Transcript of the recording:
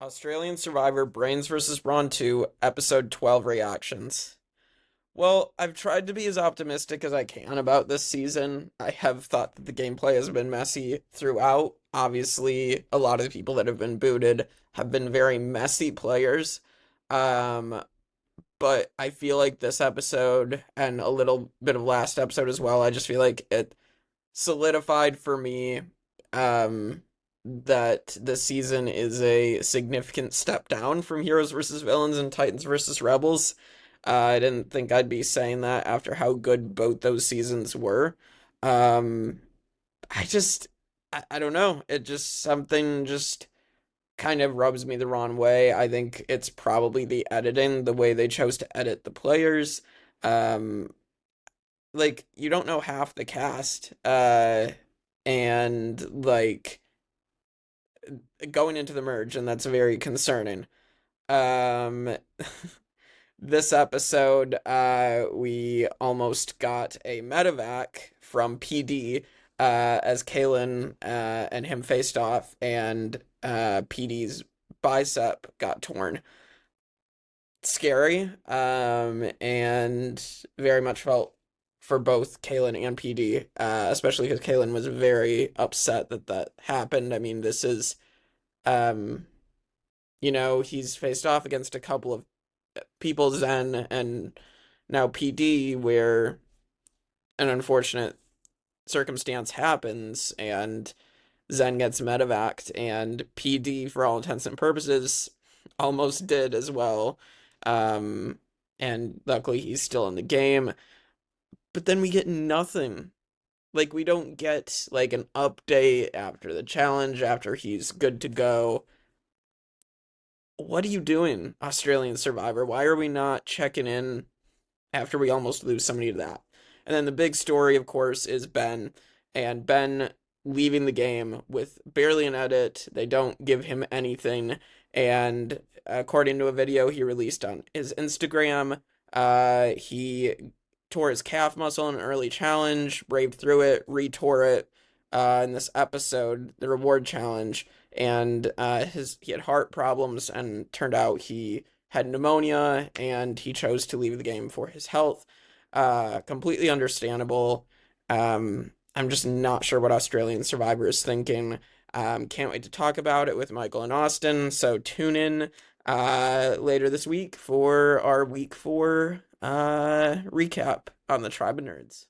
Australian Survivor Brains vs. Brawn 2, Episode 12 reactions. Well, I've tried to be as optimistic as I can about this season. I have thought that the gameplay has been messy throughout. Obviously, a lot of the people that have been booted have been very messy players. Um, but I feel like this episode and a little bit of last episode as well, I just feel like it solidified for me that this season is a significant step down from Heroes versus Villains and Titans versus Rebels. I didn't think I'd be saying that after how good both those seasons were. Um, I just, I don't know. It just, something just kind of rubs me the wrong way. I think it's probably the editing, the way they chose to edit the players. Um, like you don't know half the cast and like going into the merge, and that's very concerning. um this episode we almost got a medevac from PD as Kalen and him faced off, and PD's bicep got torn. Scary, and very much felt for both Kalen and PD, especially because Kalen was very upset that that happened. I mean, this is, um, he's faced off against a couple of people, Zen and now PD, where an unfortunate circumstance happens and Zen gets medevaced, and PD, for all intents and purposes, almost did as well. Um, and luckily he's still in the game. But then we get nothing. Like, we don't get like an update after the challenge, after he's good to go. What are you doing, Australian Survivor? Why are we not checking in after we almost lose somebody to that? And then the big story, of course, is Ben, and Ben leaving the game with barely an edit. They don't give him anything. And according to a video he released on his Instagram, he tore his calf muscle in an early challenge, braved through it, re-tore it in this episode, the reward challenge, and he had heart problems, and turned out he had pneumonia, and he chose to leave the game for his health. Completely understandable. I'm just not sure what Australian Survivor is thinking. Can't wait to talk about it with Michael and Austin. So tune in later this week for our week 4 recap on the Tribe of Nerds.